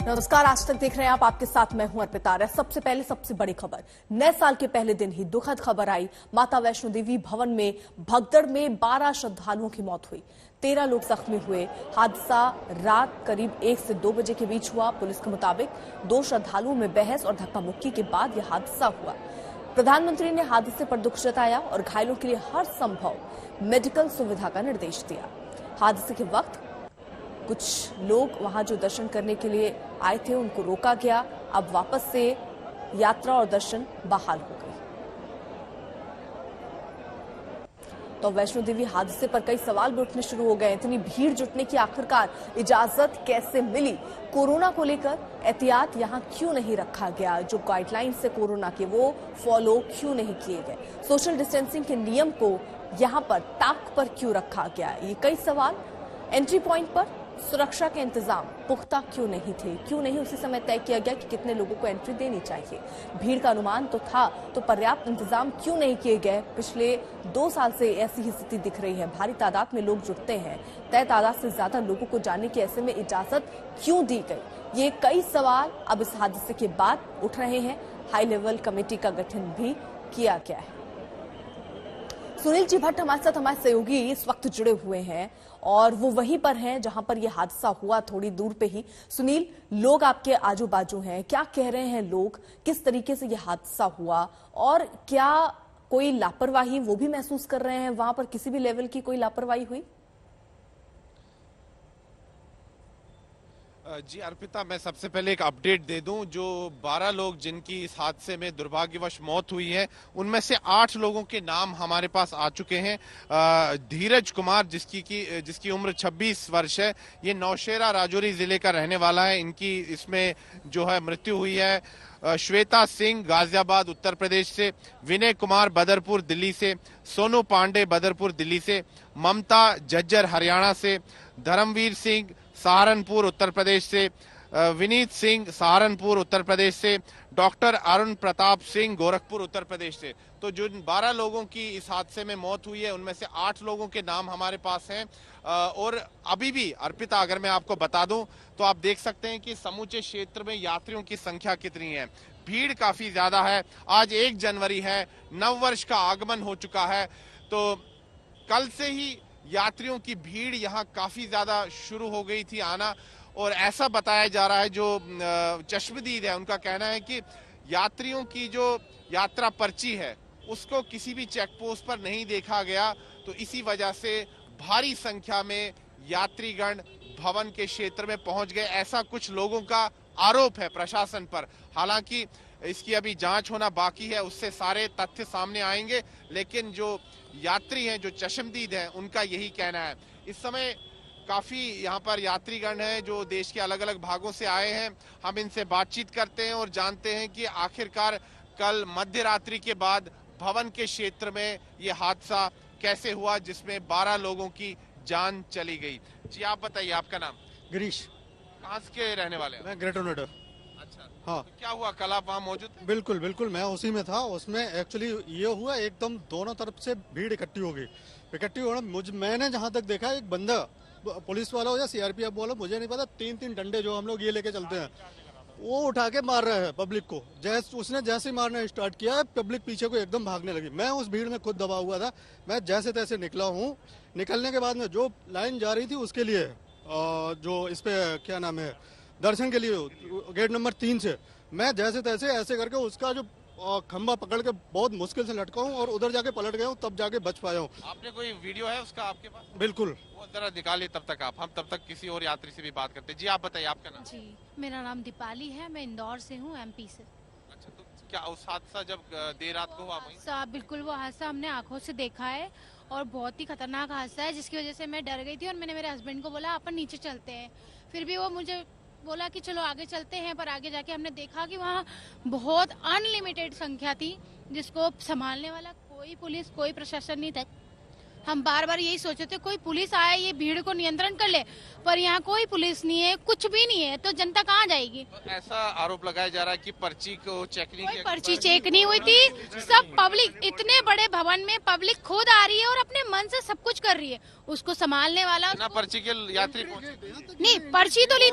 नमस्कार, आज तक देख रहे हैं आप। आपके साथ मैं हूं अर्पिता। सबसे पहले सबसे बड़ी खबर, नए साल के पहले दिन ही दुखद खबर आई। माता वैष्णो देवी भवन में भगदड़ में 12 श्रद्धालुओं की मौत हुई, 13 लोग जख्मी हुए। हादसा रात करीब 1 से 2 बजे के बीच हुआ। पुलिस के मुताबिक 2 श्रद्धालुओं में बहस और धक्का मुक्की के बाद यह हादसा हुआ। प्रधानमंत्री ने हादसे पर दुख जताया और घायलों के लिए हर संभव मेडिकल सुविधा का निर्देश दिया। हादसे के वक्त कुछ लोग वहां जो दर्शन करने के लिए आए थे उनको रोका गया। अब वापस से यात्रा और दर्शन बहाल हो गए। तो वैष्णो देवी हादसे पर कई सवाल भी उठने शुरू हो गए। इतनी भीड़ जुटने की आखिरकार इजाजत कैसे मिली? कोरोना को लेकर एहतियात यहां क्यों नहीं रखा गया? जो गाइडलाइंस है कोरोना के वो फॉलो क्यों नहीं किए गए? सोशल डिस्टेंसिंग के नियम को यहां पर ताक पर क्यों रखा गया? ये कई सवाल। एंट्री पॉइंट पर सुरक्षा के इंतजाम पुख्ता क्यों नहीं थे? क्यों नहीं उसी समय तय किया गया कि कितने लोगों को एंट्री देनी चाहिए? भीड़ का अनुमान तो था, तो पर्याप्त इंतजाम क्यों नहीं किए गए? पिछले 2 साल से ऐसी ही स्थिति दिख रही है। भारी तादाद में लोग जुटते हैं, तय तादाद से ज्यादा लोगों को जाने की ऐसे में इजाजत क्यों दी गई? ये कई सवाल अब इस हादसे के बाद उठ रहे हैं। हाई लेवल कमेटी का गठन भी किया गया है। सुनील जी भट्ट हमारे साथ, हमारे सहयोगी इस वक्त जुड़े हुए हैं और वो वहीं पर हैं जहां पर यह हादसा हुआ, थोड़ी दूर पे ही। सुनील, लोग आपके आजू बाजू हैं, क्या कह रहे हैं लोग? किस तरीके से यह हादसा हुआ और क्या कोई लापरवाही वो भी महसूस कर रहे हैं? वहां पर किसी भी लेवल की कोई लापरवाही हुई? जी अर्पिता, मैं सबसे पहले एक अपडेट दे दूं। जो 12 लोग जिनकी इस हादसे में दुर्भाग्यवश मौत हुई है, उनमें से 8 लोगों के नाम हमारे पास आ चुके हैं। धीरज कुमार जिसकी उम्र 26 वर्ष है, ये नौशेरा राजौरी जिले का रहने वाला है। इनकी इसमें जो है मृत्यु हुई है। श्वेता सिंह गाजियाबाद उत्तर प्रदेश से, विनय कुमार बदरपुर दिल्ली से, सोनू पांडे बदरपुर दिल्ली से, ममता जज्जर हरियाणा से, धर्मवीर सिंह सहारनपुर उत्तर प्रदेश से, विनीत सिंह सहारनपुर उत्तर प्रदेश से, डॉक्टर अरुण प्रताप सिंह गोरखपुर उत्तर प्रदेश से। तो जो 12 लोगों की इस हादसे में मौत हुई है, उनमें से 8 लोगों के नाम हमारे पास हैं। और अभी भी अर्पिता, अगर मैं आपको बता दूं तो आप देख सकते हैं कि समूचे क्षेत्र में यात्रियों की संख्या कितनी है। भीड़ काफी ज्यादा है। आज 1 जनवरी है, नववर्ष का आगमन हो चुका है। तो कल से ही यात्रियों की भीड़ यहाँ काफी ज्यादा शुरू हो गई थी आना। और ऐसा बताया जा रहा है, जो चश्मदीद है उनका कहना है कि यात्रियों की जो यात्रा पर्ची है उसको किसी भी चेक पोस्ट पर नहीं देखा गया। तो इसी वजह से भारी संख्या में यात्रीगण भवन के क्षेत्र में पहुंच गए, ऐसा कुछ लोगों का आरोप है प्रशासन पर। हालांकि इसकी अभी जांच होना बाकी है, उससे सारे तथ्य सामने आएंगे। लेकिन जो यात्री हैं, जो चश्मदीद हैं, उनका यही कहना है। इस समय काफी यहाँ पर यात्रीगण हैं जो देश के अलग अलग भागों से आए हैं। हम इनसे बातचीत करते हैं और जानते हैं कि आखिरकार कल मध्य रात्रि के बाद भवन के क्षेत्र में ये हादसा कैसे हुआ, जिसमें 12 लोगों की जान चली गई। जी आप बताइए, आपका नाम? गिरीश। कहाँ के रहने वाले हैं? मैं ग्रेटर नोएडा। अच्छा, हाँ। तो क्या हुआ, कल आप वहाँ मौजूद थे? बिल्कुल बिल्कुल, मैं उसी में था। उसमें एक्चुअली ये हुआ, एकदम दोनों तरफ से भीड़ इकट्ठी हो गई। इकट्ठी होना, मैंने जहाँ तक देखा, एक बंदा पुलिस वाला हो या सीआरपीएफ वाला, मुझे नहीं पता, 3-3 डंडे जो हम लोग ये लेके चलते हैं, वो उठा के मार रहे हैं पब्लिक को। उसने जैसे ही मारना स्टार्ट किया, पब्लिक पीछे को एकदम भागने लगी। मैं उस भीड़ में खुद दबा हुआ था। मैं जैसे तैसे निकला हूँ। निकलने के बाद में जो लाइन जा रही थी उसके लिए, जो इस पे क्या नाम है, दर्शन के लिए गेट नंबर 3 से, मैं जैसे तैसे ऐसे करके उसका जो खंबा पकड़ के बहुत मुश्किल से लटका हूँ और उधर जाके पलट गया हूँ, तब जाके बच पाया हूँ। आपने कोई वीडियो है उसका आपके पास? बिल्कुल। वो जरा निकालिए तब तक हम तब तक किसी और यात्री से भी बात करते हैं। जी आप बताइए, आपका नाम? जी, मेरा नाम दीपाली है, मैं इंदौर से हूँ, एमपी से। अच्छा, तो क्या उस हादसा जब देर रात को हुआ वहीं? बिल्कुल, वो हादसा हमने आंखों से देखा है और बहुत ही खतरनाक हादसा है, जिसकी वजह से मैं डर गई थी और मैंने मेरे हस्बैंड को बोला अपन नीचे चलते हैं। फिर भी वो मुझे बोला कि चलो आगे चलते हैं, पर आगे जाके हमने देखा कि वहाँ बहुत अनलिमिटेड संख्या थी, जिसको संभालने वाला कोई पुलिस, कोई प्रशासन नहीं था। हम बार बार यही सोचे थे कोई पुलिस आए ये भीड़ को नियंत्रण कर ले, पर यहाँ कोई पुलिस नहीं है, कुछ भी नहीं है, तो जनता कहाँ जाएगी। ऐसा आरोप लगाया जा रहा है कि पर्ची को चेक नहीं किया, पर्ची चेक नहीं हुई थी। सब पब्लिक, इतने बड़े भवन में पब्लिक खुद आ रही है और अपने मन से सब कुछ कर रही है, उसको संभालने वाला बिना पर्ची के यात्री नहीं। पर्ची तो ली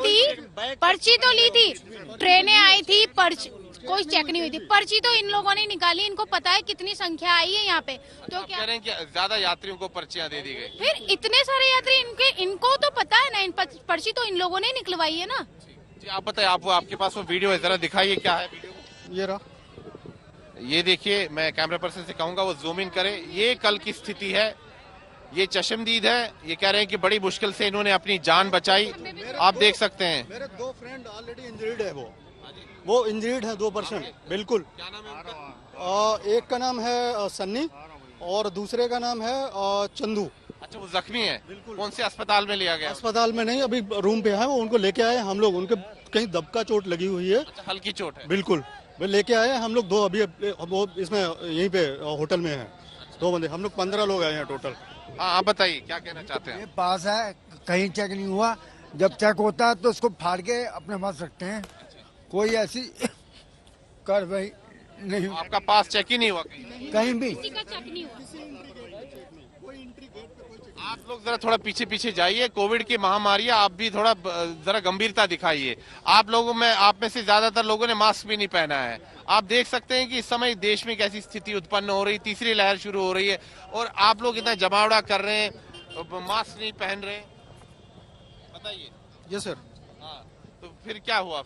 थी, ट्रेनें आई थी, पर्ची कोई चेक नहीं हुई थी। पर्ची तो इन लोगों ने निकाली, इनको पता है कितनी संख्या आई है यहाँ पे। तो क्या कह रहे हैं कि ज्यादा यात्रियों को पर्चियां दे दी गई? फिर इतने सारे यात्री, इनको तो पता है ना, पर्ची तो इन लोगों ने निकलवाई है ना। जी आप बताइए, आपके पास वो वीडियो है, जरा दिखाइए क्या है वीडियो। ये रहा, ये देखिए, मैं कैमरा पर्सन से कहूंगा वो जूम इन करे। ये कल की स्थिति है, ये चश्मदीद है। ये कह रहे हैं कि बड़ी मुश्किल से इन्होंने अपनी जान बचाई। आप देख सकते हैं मेरे 2 फ्रेंड ऑलरेडी इंजर्ड है, वो इंजर्ड है 2%, बिल्कुल। क्या नाम है उनका? एक का नाम है सन्नी और दूसरे का नाम है चंदू। अच्छा, वो जख्मी है? कौन से अस्पताल में लिया गया? अस्पताल में नहीं, अभी रूम पे है वो, उनको लेके आए हम लोग। उनके कहीं दबका चोट लगी हुई है। अच्छा, हल्की चोट है? बिल्कुल, वे लेके आए हम लोग 2 अभी वो इसमें यहीं पे होटल में है 2 बंदे, हम लोग 15 लोग आए हैं टोटल। हाँ, आप बताइए क्या कहना चाहते हैं? ये पास है, कहीं चेक नहीं हुआ। जब चेक होता है तो उसको फाड़ के अपने पास रखते हैं, कोई ऐसी कार्रवाई नहीं। आपका पास चेक ही नहीं हुआ कहीं भी? किसी का चेक नहीं हुआ। आप लोग जरा थोड़ा पीछे पीछे जाइए। कोविड की महामारी है, आप भी थोड़ा जरा गंभीरता दिखाइए। आप में से ज्यादातर लोगों ने मास्क भी नहीं पहना है। आप देख सकते हैं कि इस समय देश में कैसी स्थिति उत्पन्न हो रही, तीसरी लहर शुरू हो रही है और आप लोग इतना जमावड़ा कर रहे हैं, मास्क नहीं पहन रहे। बताइए। Yes sir. हाँ, तो फिर क्या हुआ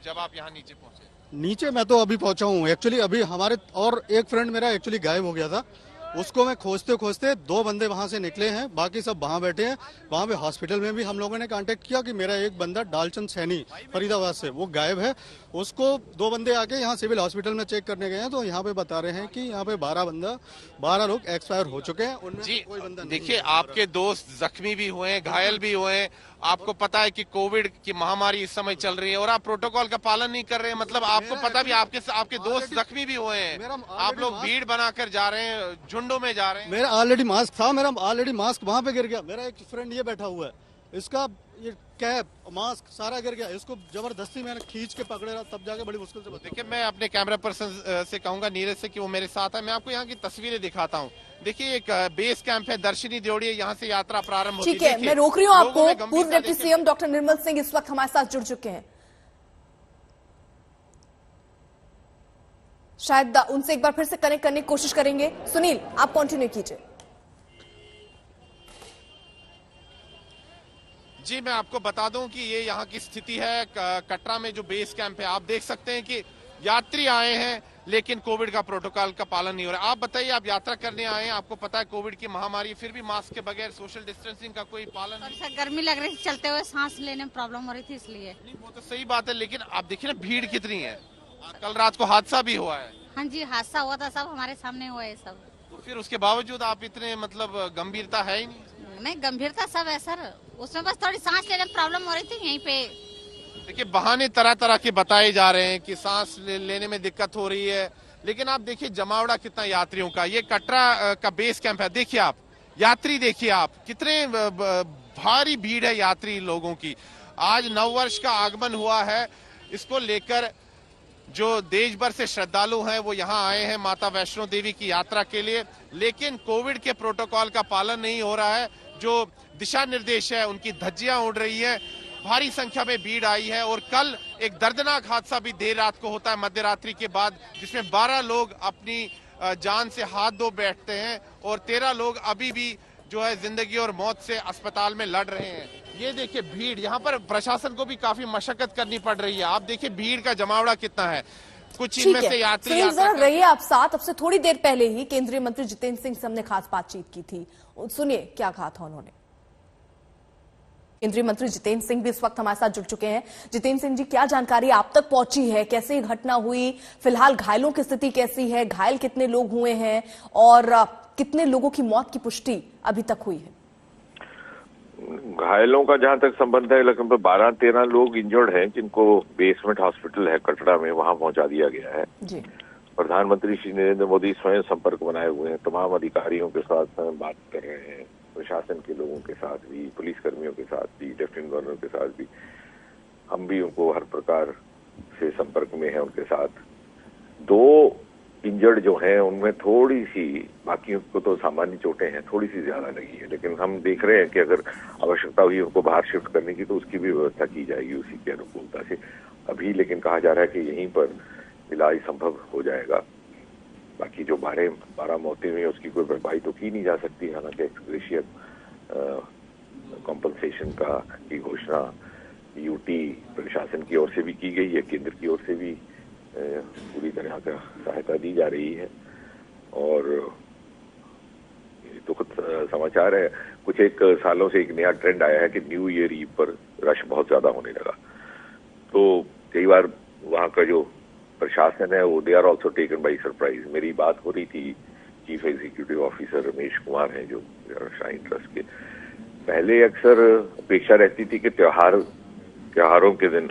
जब आप यहाँ नीचे पहुंचे? नीचे मैं तो अभी पहुंचा हूँ एक्चुअली। अभी हमारे और एक फ्रेंड मेरा एक्चुअली गायब हो गया था, उसको मैं खोजते खोजते 2 बंदे वहां से निकले हैं, बाकी सब वहां बैठे हैं। वहां पे हॉस्पिटल में भी हम लोगों ने कांटेक्ट किया कि मेरा एक बंदा डालचंद सैनी फरीदाबाद से, वो गायब है। उसको 2 बंदे आके यहाँ सिविल हॉस्पिटल में चेक करने गए हैं, तो यहाँ पे बता रहे हैं कि यहाँ पे 12 लोग एक्सपायर हो चुके हैं। उनमें जी कोई बंदा नहीं देखिए, है। आपके दोस्त जख्मी भी हुए हैं, घायल भी हुए हैं। आपको पता है कि कोविड की महामारी इस समय चल रही है और आप प्रोटोकॉल का पालन नहीं कर रहे हैं। मतलब आपको पता भी, आपके दोस्त जख्मी भी हुए हैं। आप लोग भीड़ बनाकर जा रहे हैं, झुंडों में जा रहे हैं। मेरा ऑलरेडी मास्क था, मेरा ऑलरेडी मास्क वहां पे गिर गया। मेरा एक फ्रेंड ये बैठा हुआ है, इसका ये कैप मास्क सारा गिर गया। इसको जबरदस्ती मैंने खींच के पकड़े रहा, तब जाके बड़ी मुश्किल से बचा। देखिए, मैं अपने कैमरा पर्सन से कहूंगा, नीरज से, कि वो मेरे साथ है। मैं आपको यहाँ की तस्वीरें दिखाता हूँ। देखिए, एक बेस कैंप है, दर्शनी ड्योढ़ी, यहाँ से यात्रा प्रारंभ होती है। ठीक है, मैं रोक रही हूँ आपको। पूर्व deputy CM doctor Nirmal Singh इस वक्त हमारे साथ जुड़ चुके हैं। शायद उनसे एक बार फिर से कनेक्ट करने की कोशिश करेंगे। सुनील, आप कंटिन्यू कीजिए। जी, मैं आपको बता दूं कि ये यहाँ की स्थिति है कटरा में जो बेस कैंप है। आप देख सकते हैं कि यात्री आए हैं लेकिन कोविड का प्रोटोकॉल का पालन नहीं हो रहा है। आप बताइए, आप यात्रा करने आए हैं, आपको पता है कोविड की महामारी, फिर भी मास्क के बगैर सोशल डिस्टेंसिंग का कोई पालन नहीं? सर, गर्मी लग रही थी, चलते हुए सांस लेने में प्रॉब्लम हो रही थी, इसलिए। नहीं, वो तो सही बात है, लेकिन आप देखिए ना भीड़ कितनी है। कल रात को हादसा भी हुआ है। हाँ जी, हादसा हुआ था, सब हमारे सामने हुआ है सब। तो फिर उसके बावजूद आप इतने, मतलब गंभीरता है ही नहीं, गंभीरता सब है सर, उसमें बस थोड़ी सांस लेने में प्रॉब्लम हो रही थी यहीं पे। देखिए, बहाने तरह तरह के बताए जा रहे हैं कि सांस लेने में दिक्कत हो रही है, लेकिन आप देखिए जमावड़ा कितना यात्रियों का। ये कटरा का बेस कैंप है। देखिए आप यात्री, देखिए आप कितने भारी भीड़ है यात्री लोगों की। आज नववर्ष का आगमन हुआ है, इसको लेकर जो देश भर से श्रद्धालु हैं वो यहाँ आए हैं माता वैष्णो देवी की यात्रा के लिए, लेकिन कोविड के प्रोटोकॉल का पालन नहीं हो रहा है। जो दिशा निर्देश है उनकी धज्जियां उड़ रही है। भारी संख्या में भीड़ आई है और कल एक दर्दनाक हादसा भी देर रात को होता है मध्यरात्रि के बाद, जिसमें 12 लोग अपनी जान से हाथ धो बैठते हैं और 13 लोग अभी भी जो है जिंदगी और मौत से अस्पताल में लड़ रहे हैं। ये देखिए भीड़, यहाँ पर प्रशासन को भी काफी मशक्कत करनी पड़ रही है। आप देखिए भीड़ का जमावड़ा कितना है। कुछ इनमें से यात्री रहिए आप साथ। अब से थोड़ी देर पहले ही केंद्रीय मंत्री जितेंद्र सिंह से हमने खास बातचीत की थी, सुनिए क्या कहा था उन्होंने। केंद्रीय मंत्री जितेंद्र सिंह भी इस वक्त हमारे साथ जुड़ चुके हैं। जितेंद्र सिंह जी, क्या जानकारी आप तक पहुंची है, कैसे घटना हुई, फिलहाल घायलों की स्थिति कैसी है, घायल कितने लोग हुए हैं और कितने लोगों की मौत की पुष्टि अभी तक हुई है? घायलों का जहां तक संबंध है, लगभग 12-13 लोग इंजर्ड हैं, जिनको बेसमेंट हॉस्पिटल है कटरा में, वहां पहुंचा दिया गया है। जी। प्रधानमंत्री श्री नरेंद्र मोदी स्वयं संपर्क बनाए हुए हैं, तमाम अधिकारियों के साथ स्वयं बात कर रहे हैं, प्रशासन के लोगों के साथ भी, पुलिस कर्मियों के साथ भी, लेफ्टिनेंट गवर्नर के साथ भी। हम भी उनको हर प्रकार से संपर्क में हैं उनके साथ। 2 इंजर्ड जो हैं उनमें थोड़ी सी, बाकियों को तो सामान्य चोटें हैं, थोड़ी सी ज्यादा लगी है, लेकिन हम देख रहे हैं कि अगर आवश्यकता हुई उनको बाहर शिफ्ट करने की तो उसकी भी व्यवस्था की जाएगी उसी के अनुकूलता से। अभी लेकिन कहा जा रहा है कि यहीं पर इलाज संभव हो जाएगा। बाकी जो 12 मौतें हुई उसकी कोई भरपाई तो की नहीं जा सकती, हालांकि एक्सग्रेशिया कॉम्पनसेशन की घोषणा यूटी प्रशासन की ओर से भी की गई है, केंद्र की ओर से भी पूरी तरह का सहायता दी जा रही है। और दुखद समाचार है, कुछ एक सालों से एक नया ट्रेंड आया है कि न्यू ईयर ईव पर रश बहुत ज्यादा होने लगा। तो कई बार वहाँ का जो प्रशासन है वो they are also taken by surprise. मेरी बात हो रही थी chief executive officer Ramesh Kumar हैं जो श्राइन ट्रस्ट के। पहले अक्सर अपेक्षा रहती थी कि त्योहारों के दिन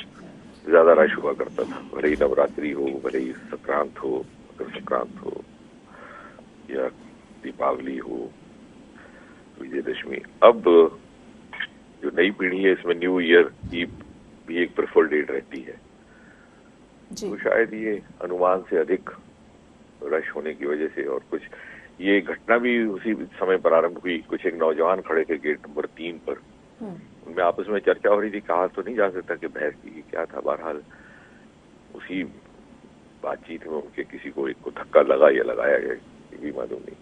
ज्यादा रश हुआ करता था, भले ही नवरात्रि हो, भले ही संक्रांत हो, मकर संक्रांत हो या दीपावली हो, विजयदशमी। अब जो नई पीढ़ी है इसमें न्यू ईयर की भी एक प्रेफर्ड डेट रहती है, तो शायद ये अनुमान से अधिक रश होने की वजह से। और कुछ ये घटना भी उसी समय प्रारंभ हुई, कुछ एक नौजवान खड़े थे गेट नंबर 3 पर, उनमें आपस में चर्चा हो रही थी, कहा तो नहीं जा सकता कि बहस की क्या था। बहरहाल उसी बातचीत में उनके किसी को एक को धक्का लगा या लगाया गया, ये भी मालूम नहीं।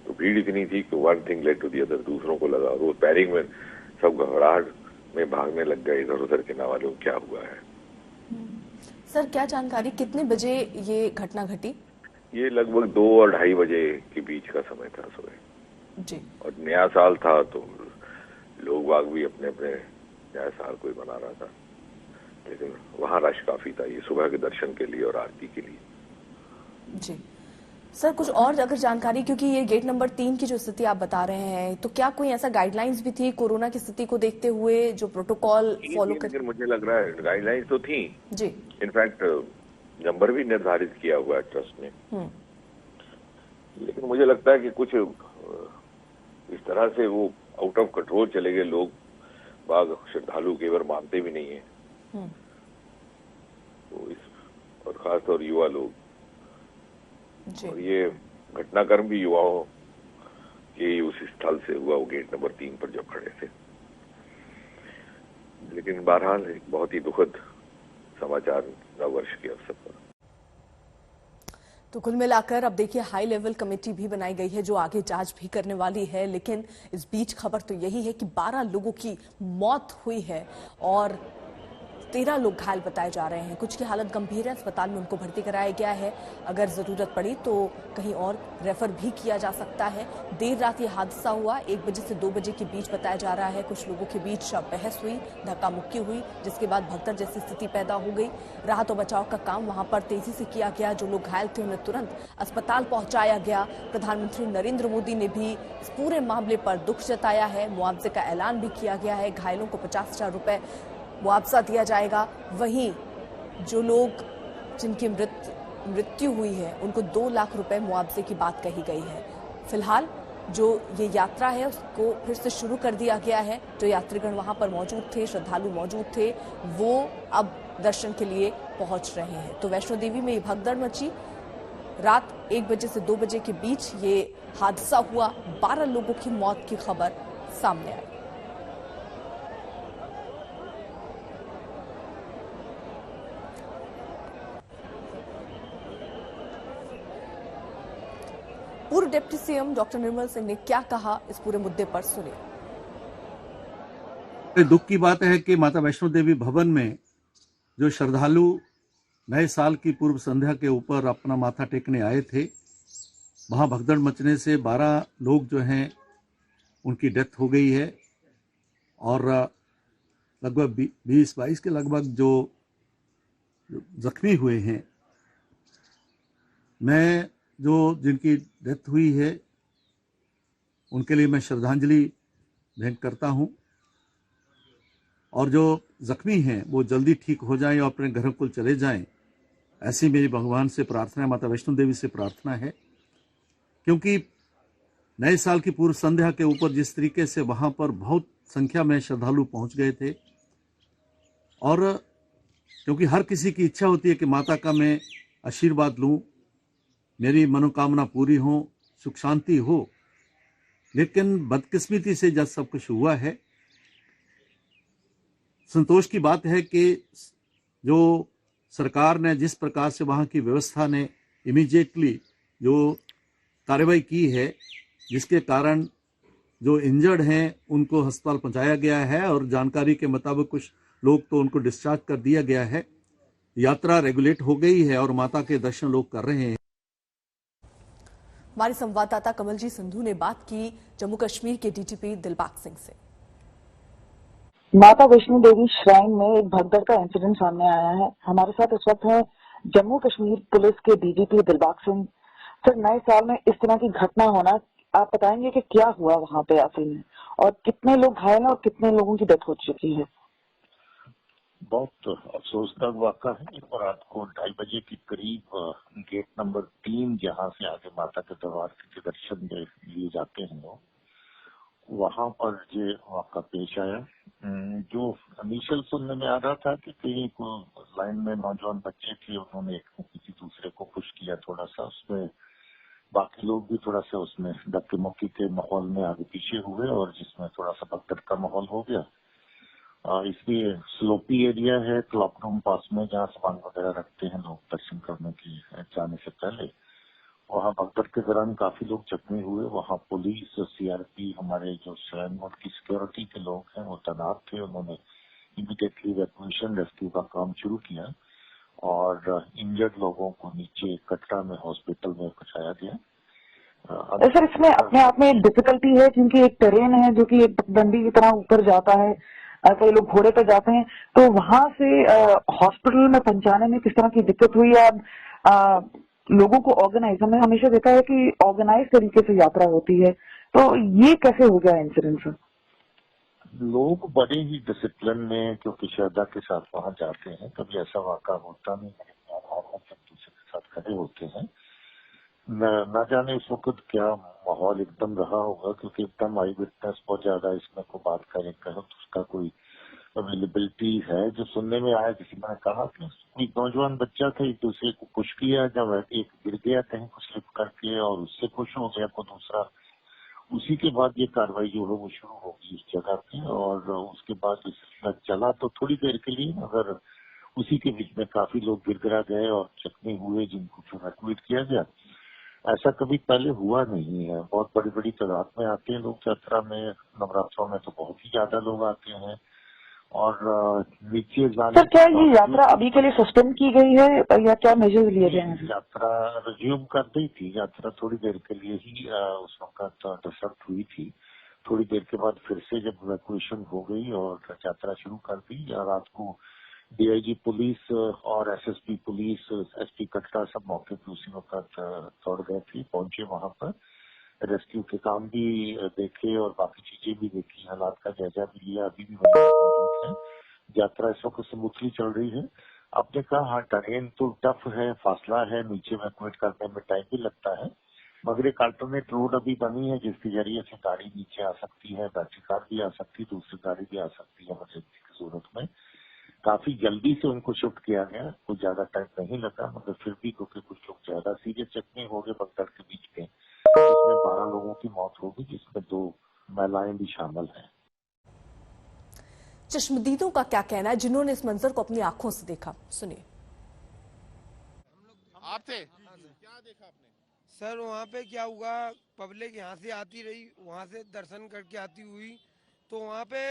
तो भीड़ इतनी थी कि one thing led to the other, दूसरों को लगा, वो पैरिंग में सब घबराहट में भागने लग गए इधर उधर के, ना मालूम क्या हुआ है। सर क्या जानकारी, कितने बजे ये घटना घटी? ये लगभग 2 और 2:30 बजे के बीच का समय था सुबह जी। और नया साल था तो लोग बाग भी अपने अपने नया साल कोई बना रहा था, लेकिन वहाँ रश काफी था ये सुबह के दर्शन के लिए और आरती के लिए। जी सर, कुछ और अगर जानकारी, क्योंकि ये गेट नंबर 3 की जो स्थिति आप बता रहे हैं, तो क्या कोई ऐसा गाइडलाइंस भी थी कोरोना की स्थिति को देखते हुए जो प्रोटोकॉल फॉलो कर? मुझे लग रहा है गाइडलाइंस तो थी जी, इनफैक्ट नंबर भी निर्धारित किया हुआ है ट्रस्ट ने, लेकिन मुझे लगता है कि कुछ इस तरह से वो आउट ऑफ कंट्रोल चले गए, लोग बाग श्रद्धालु केवल मानते भी नहीं है, तो इस और खासतौर युवा लोग, और ये घटनाक्रम भी युवाओं के उस स्थल से हुआ, वो गेट नंबर 3 पर जब खड़े थे। लेकिन बहरहाल एक बहुत ही दुखद समाचार नव वर्ष के अवसर पर। तो कुल मिलाकर अब देखिए हाई लेवल कमेटी भी बनाई गई है जो आगे जांच भी करने वाली है, लेकिन इस बीच खबर तो यही है कि 12 लोगों की मौत हुई है और 13 लोग घायल बताए जा रहे हैं। कुछ की हालत गंभीर है, अस्पताल में उनको भर्ती कराया गया है, अगर जरूरत पड़ी तो कहीं और रेफर भी किया जा सकता है। देर रात ये हादसा हुआ, 1 बजे से 2 बजे के बीच बताया जा रहा है। कुछ लोगों के बीच बहस हुई, धक्का मुक्की हुई, जिसके बाद भगदड़ जैसी स्थिति पैदा हो गई। राहत और बचाव का काम वहां पर तेजी से किया गया। जो लोग घायल थे उन्हें तुरंत अस्पताल पहुंचाया गया। प्रधानमंत्री नरेंद्र मोदी ने भी इस पूरे मामले पर दुख जताया है, मुआवजे का ऐलान भी किया गया है। घायलों को 50,000 रुपए मुआवजा दिया जाएगा। वहीं जो लोग जिनकी मृत्यु हुई है उनको 2 लाख रुपए मुआवजे की बात कही गई है। फिलहाल जो ये यात्रा है उसको फिर से शुरू कर दिया गया है। जो यात्रीगण वहां पर मौजूद थे, श्रद्धालु मौजूद थे, वो अब दर्शन के लिए पहुंच रहे हैं। तो वैष्णो देवी में ये भगदड़ मची। रात 1 बजे से 2 बजे के बीच ये हादसा हुआ। 12 लोगों की मौत की खबर सामने आई। पूर्व deputy CM doctor Nirmal Singh ने क्या कहा, इस पूरे मुद्दे पर सुनिए। दुख की बात है कि माता वैष्णो देवी भवन में जो श्रद्धालु नए साल की पूर्व संध्या के ऊपर अपना माथा टेकने आए थे, वहां भगदड़ मचने से 12 लोग जो हैं उनकी डेथ हो गई है और लगभग 20-22 के लगभग जो जख्मी हुए हैं। मैं जो जिनकी डेथ हुई है उनके लिए मैं श्रद्धांजलि भेंट करता हूं और जो जख्मी हैं वो जल्दी ठीक हो जाएं और अपने घर को चले जाएं, ऐसी मेरी भगवान से प्रार्थना है, माता वैष्णो देवी से प्रार्थना है, क्योंकि नए साल की पूर्व संध्या के ऊपर जिस तरीके से वहां पर बहुत संख्या में श्रद्धालु पहुंच गए थे, और क्योंकि हर किसी की इच्छा होती है कि माता का मैं आशीर्वाद लूं, मेरी मनोकामना पूरी हो, सुख शांति हो, लेकिन बदकिस्मती से जब सब कुछ हुआ है, संतोष की बात है कि जो सरकार ने जिस प्रकार से वहां की व्यवस्था ने इमीडिएटली जो कार्रवाई की है, जिसके कारण जो इंजर्ड हैं उनको अस्पताल पहुंचाया गया है, और जानकारी के मुताबिक कुछ लोग तो उनको डिस्चार्ज कर दिया गया है। यात्रा रेगुलेट हो गई है और माता के दर्शन लोग कर रहे हैं। हमारे संवाददाता कमलजीत संधू ने बात की जम्मू कश्मीर के डीजीपी दिलबाग सिंह से। माता वैष्णो देवी श्राइन में एक भगदड़ का इंसिडेंट सामने आया है। हमारे साथ इस वक्त है जम्मू कश्मीर पुलिस के डीजीपी दिलबाग सिंह। सर, नए साल में इस तरह की घटना होना, आप बताएंगे कि क्या हुआ वहां पे आसिफ में, और कितने लोग घायल हैं और कितने लोगों की डेथ हो चुकी है? बहुत अफसोसनाक वाक़ा है। रात को 2:30 बजे के करीब गेट नंबर 3 जहां से आगे माता के दरबार के दर्शन लिए जाते हैं, वहां पर ये वाक़ा पेश आया। जो इनिशियल सुनने में आ रहा था कि कहीं लाइन में नौजवान बच्चे थे, उन्होंने किसी दूसरे को पुश किया थोड़ा सा, उसमें बाकी लोग भी थोड़ा सा उसमें धक्के मुक्की के माहौल में आगे पीछे हुए, और जिसमें थोड़ा सा भगदड़ का माहौल हो गया। इसलिए स्लोपी एरिया है क्लॉक रूम पास में, जहाँ सामान वगैरह रखते हैं लोग दर्शन करने के जाने से पहले, वहाँ भगदड़ के दौरान काफी लोग जख्मी हुए। वहाँ पुलिस, सीआरपी, हमारे जो श्राइन बोर्ड की सिक्योरिटी के लोग हैं वो तैनात थे। उन्होंने इमीडिएटली इवैक्यूएशन रेस्क्यू का काम शुरू किया और इंजर्ड लोगों को नीचे कटरा में हॉस्पिटल में पहुंचाया गया। सर, इसमें अपने आप में एक डिफिकल्टी है, क्योंकि एक टेरेन है जो कि एक डंडी की तरह ऊपर जाता है, कई लोग घोड़े पे जाते हैं, तो वहां से हॉस्पिटल में पहुंचाने में किस तरह की दिक्कत हुई है? अब लोगों को ऑर्गेनाइज, हमने हमेशा देखा है कि ऑर्गेनाइज तरीके से यात्रा होती है, तो ये कैसे हो गया इंसिडेंट? सर, लोग बड़े ही डिसिप्लिन में क्योंकि श्रद्धा के साथ वहां जाते हैं, कभी ऐसा वाक़ा होता नहीं है, दूसरे के साथ खड़े होते हैं। न जाने इस वक्त क्या माहौल एकदम रहा होगा, क्योंकि एकदम आई विटनेस बहुत ज्यादा इसमें को बात करें तो उसका कोई अवेलेबिलिटी है। जो सुनने में आया, किसी ने कहा कि कोई नौजवान बच्चा था, एक दूसरे को पुश किया, जब एक गिर गया कहीं को स्लिप करके और उससे पुश हो गया को दूसरा, उसी के बाद ये कार्रवाई जो है वो शुरू होगी इस जगह पे। और उसके बाद इस चला तो थोड़ी देर के लिए, अगर उसी के बीच में काफी लोग गिर गए और जख्मी हुए, जिनको इवैक्यूएट किया गया। ऐसा कभी पहले हुआ नहीं है। बहुत बड़ी बड़ी तादाद में आते हैं लोग यात्रा में, नवरात्रों में तो बहुत ही ज्यादा लोग आते हैं। और नीचे जाने, सर, क्या ये यात्रा अभी के लिए सस्पेंड की गई है या क्या मेजर्स लिए गए हैं? यात्रा रिज्यूम कर दी थी। यात्रा थोड़ी देर के लिए ही उस वक्त डिसरप्ट हुई थी। थोड़ी देर के बाद फिर से जब इवैक्यूएशन हो गई और यात्रा शुरू कर दी, रात को डीआईजी पुलिस और एसएसपी पुलिस, एसपी कटरा सब मौके पर उसी वक्त दौड़ गए थे, पहुंचे वहां पर, रेस्क्यू के काम भी देखे और बाकी चीजें भी देखी, हालात का जायजा भी लिया। अभी भी वहीं मौजूद है। यात्रा इस वक्त स्मूथली चल रही है। आपने कहा हाँ, ट्रेन तो टफ है, फासला है, नीचे इवैक्यूएट करने में टाइम भी लगता है, मगर एक अल्टरनेट रोड अभी बनी है जिसके जरिए से गाड़ी नीचे आ सकती है, बैटरी कार भी आ सकती है, दूसरी गाड़ी भी आ सकती है इमरजेंसी की सूरत में। काफी जल्दी से उनको शिफ्ट किया गया, कुछ ज्यादा टाइम नहीं लगा, मगर फिर भी क्योंकि कुछ लोग ज्यादा सीरियस जख्मी हो गए भगदड़ के बीच में, जिसमें 12 लोगों की मौत हो गई, जिसमें 2 महिलाएं भी शामिल हैं। चश्मदीदों का क्या कहना है जिन्होंने इस मंजर को अपनी आंखों से देखा, सुनिए। आप थे, क्या देखा आपने? सर, वहाँ पे क्या हुआ, पब्लिक यहाँ से आती रही, वहाँ से दर्शन करके आती हुई, तो वहाँ पे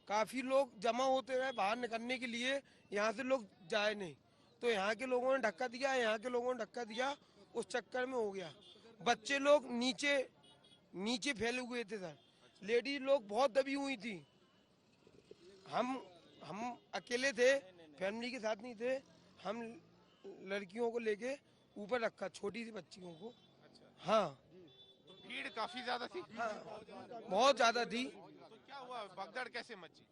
काफी लोग जमा होते रहे बाहर निकलने के लिए, यहाँ से लोग जाए नहीं, तो यहाँ के लोगों ने धक्का दिया, यहाँ के लोगों ने धक्का दिया, उस चक्कर में हो गया। बच्चे लोग नीचे फैले हुए थे सर, लेडीज लोग बहुत दबी हुई थी। हम अकेले थे, फैमिली के साथ नहीं थे, हम लड़कियों को लेके ऊपर रखा, छोटी सी बच्चियों को। हाँ, तो भीड़ काफी ज्यादा थी। बहुत ज्यादा थी। तो क्या हुआ, भगदड़ कैसे मची?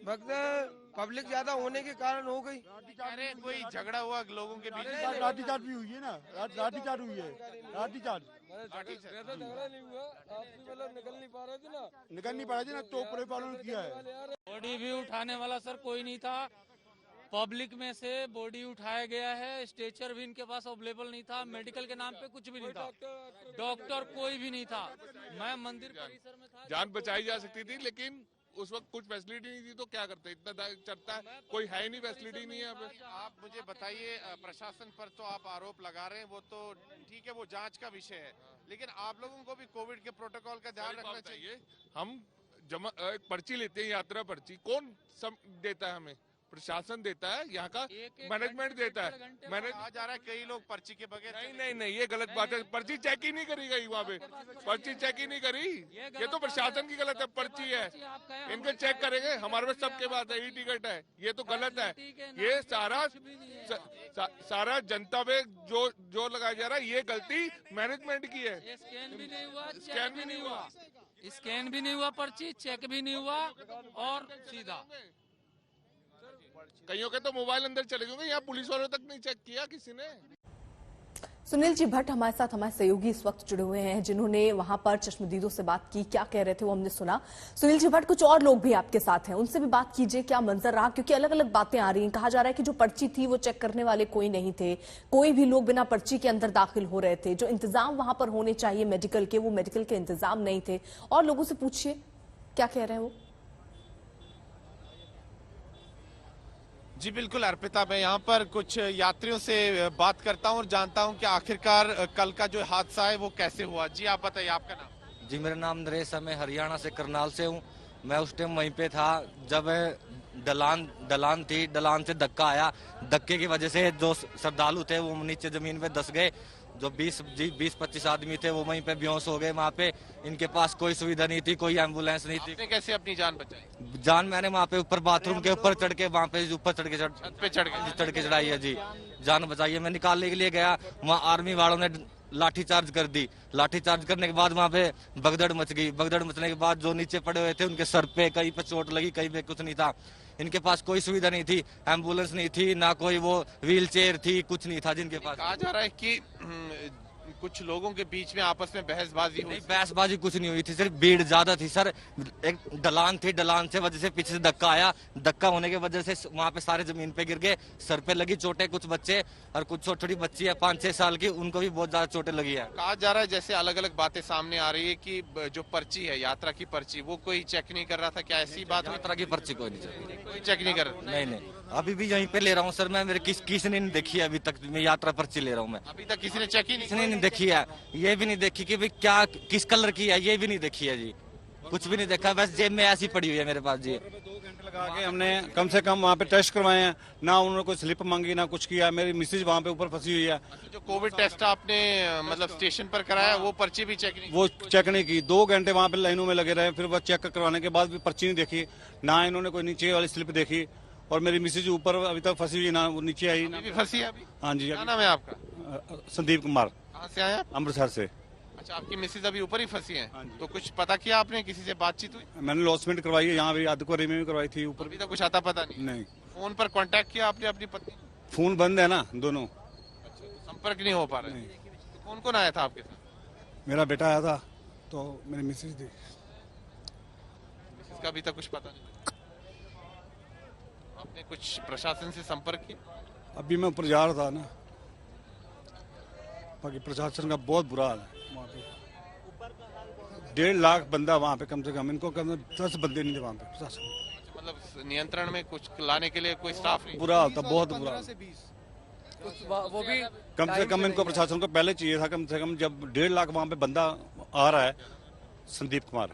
भगदड़ पब्लिक ज्यादा होने के कारण हो गई। कह रहे हैं कोई झगड़ा हुआ लोगों के बीच? लाठीचार्ज भी हुई है ना, लाठीचार्ज हुई है, लाठीचार्ज। झगड़ा नहीं हुआ, आपकी मतलब निकल नहीं पा रहे थे ना, तो पुलिस वालों ने किया है। बॉडी भी उठाने वाला सर कोई नहीं था। पब्लिक में से बॉडी उठाया गया है, स्ट्रेचर भी इनके पास अवेलेबल नहीं था, मेडिकल के नाम पे कुछ भी नहीं था, डॉक्टर कोई भी नहीं था। मैं मंदिर परिसर में था। जान बचाई जा सकती थी, लेकिन उस वक्त कुछ फैसिलिटी नहीं थी, तो क्या करते, इतना चलता है, कोई है ही नहीं, फैसिलिटी नहीं है। आप मुझे बताइए, प्रशासन पर तो आप आरोप लगा रहे हैं, वो तो ठीक है, वो जांच का विषय है, लेकिन आप लोगों को भी कोविड के प्रोटोकॉल का ध्यान रखना चाहिए। हम एक पर्ची लेते हैं, यात्रा पर्ची, कौन देता है हमें? प्रशासन देता है, यहाँ का मैनेजमेंट देता है। कहा जा रहा है कई लोग पर्ची के बगैर। नहीं, ये गलत बात है। पर्ची चेक ही नहीं करी गई वहाँ पे, पर्ची चेक ही नहीं करी, ये तो प्रशासन की गलत है। पर्ची है, इनके चेक करेंगे, हमारे पास सबके पास है, ई टिकट है, ये तो गलत है। ये सारा जनता पे जो लगाया जा रहा है, ये गलती मैनेजमेंट की है। स्कैन भी नहीं हुआ, पर्ची चेक भी नहीं हुआ, और सीधा कईयों के तो मोबाइल अंदर चले गए, यहाँ पुलिस वालों तक नहीं चेक किया किसी ने। सुनील जी भट्ट हमारे साथ, हमारे सहयोगी इस वक्त जुड़े हुए हैं, जिन्होंने वहां पर चश्मदीदों से बात की, क्या कह रहे थे वो हमने सुना। सुनील जी भट्ट, कुछ और लोग भी आपके साथ हैं, उनसे भी बात कीजिए, क्या मंजर रहा, क्योंकि अलग अलग बातें आ रही हैं। कहा जा रहा है कि जो पर्ची थी वो चेक करने वाले कोई नहीं थे, कोई भी लोग बिना पर्ची के अंदर दाखिल हो रहे थे, जो इंतजाम वहां पर होने चाहिए मेडिकल के, वो मेडिकल के इंतजाम नहीं थे। और लोगों से पूछिए क्या कह रहे हैं वो। जी बिल्कुल अर्पिता, मैं यहाँ पर कुछ यात्रियों से बात करता हूँ और जानता हूँ कि आखिरकार कल का जो हादसा है वो कैसे हुआ। जी आप बताइए, आपका नाम? जी मेरा नाम नरेश है, मैं हरियाणा से करनाल से हूँ। मैं उस टाइम वहीं पे था जब ढलान थी, ढलान से धक्का आया, धक्के की वजह से जो श्रद्धालु थे वो नीचे जमीन पे धंस गए। जो 20-25 आदमी थे वो वहीं पे बेहोश हो गए। वहाँ पे इनके पास कोई सुविधा नहीं थी, कोई एम्बुलेंस नहीं थी। आपने कैसे अपनी जान बचाई? जान मैंने वहाँ पे ऊपर बाथरूम के ऊपर चढ़ के, वहाँ पे ऊपर चढ़ के चढ़ाई है जी, जान बचाई है। मैं निकालने के लिए गया, वहाँ आर्मी वालों ने लाठीचार्ज कर दी। लाठीचार्ज करने के बाद वहाँ पे भगदड़ मच गई। भगदड़ मचने के बाद जो नीचे पड़े हुए थे उनके सर पे कहीं पे चोट लगी, कहीं पे कुछ नहीं था। इनके पास कोई सुविधा नहीं थी, एम्बुलेंस नहीं थी, ना कोई वो व्हील चेयर थी, कुछ नहीं था जिनके पास। कहा जा रहा है कि कुछ लोगों के बीच में आपस में बहसबाजी हुई। बहसबाजी कुछ नहीं हुई थी, सिर्फ भीड़ ज्यादा थी सर। एक ढलान थी, ढलान से वजह से पीछे से धक्का आया, धक्का होने की वजह से वहाँ पे सारे जमीन पे गिर गए। सर पे लगी चोटें, कुछ बच्चे और कुछ छोटी छोटी बच्ची है 5-6 साल की, उनको भी बहुत ज्यादा चोटें लगी है। कहा जा रहा है जैसे अलग अलग बातें सामने आ रही है कि जो पर्ची है, यात्रा की पर्ची, वो कोई चेक नहीं कर रहा था, क्या ऐसी बात? यात्रा की पर्ची कोई चेक नहीं कर रहा? नहीं, अभी भी यहीं पे ले रहा हूँ सर मैं। मेरे किसी ने नहीं देखी है अभी तक, मैं यात्रा पर्ची ले रहा हूँ मैं। अभी तक किसी ने चेक ही नहीं देखी है, ये भी नहीं देखी कि भाई क्या किस कलर की है, ये भी नहीं देखी है जी, कुछ भी नहीं देखा। बस जेब में ऐसी पड़ी हुई है मेरे पास जी। 2 घंटे लगा के हमने कम से कम वहाँ पे टेस्ट करवाए हैं, ना उन्होंने कोई स्लिप मांगी ना कुछ किया। मेरी मिसेज वहाँ पे ऊपर फंसी हुई है। जो कोविड टेस्ट आपने मतलब स्टेशन पर कराया, वो पर्ची भी चेक नहीं? वो चेक नहीं की। 2 घंटे वहाँ पे लाइनों में लगे रहे, फिर वो चेक करवाने के बाद भी पर्ची नहीं देखी, ना इन्होंने कोई नीचे वाली स्लिप देखी। और मेरी मिसेज ऊपर अभी तक फंसी हुई, ना वो नीचे आई ना फंसी है अभी। हाँ जी। क्या नाम है आपका? संदीप कुमार। कहाँ से आया? अमृतसर से। अच्छा, आपकी मिसेज अभी ऊपर ही फंसी है? तो कुछ पता किया आपने, किसी से बातचीत हुई? मैंने लॉसमेंट करवाई है, यहाँ भी आदकोरी में भी करवाई थी ऊपर। अभी तक कुछ आता पता नहीं? फोन पर कांटेक्ट किया आपने अपनी पत्नी? फोन बंद है ना दोनों। संपर्क नहीं हो पा रहा है। तो कौन कौन आया था आपके साथ? मेरा बेटा आया था, तो मेरी मिसेज थी। इसका अभी तक कुछ पता नहीं? आपने कुछ प्रशासन से संपर्क किया? अभी मैं ऊपर जा रहा था ना, बाकी प्रशासन का बहुत बुरा हाल है वहाँ पे। 1.5 लाख बंदा वहाँ पे कम से कम, इनको कम 10 बंदे नहीं थे वहाँ पे प्रशासन। मतलब नियंत्रण में कुछ लाने के लिए कोई स्टाफ नहीं? बुरा हाल था, बहुत बुरा। वो भी कम से कम इनको प्रशासन को पहले चाहिए था, कम से कम जब 1.5 लाख वहाँ पे बंदा आ रहा है। संदीप कुमार।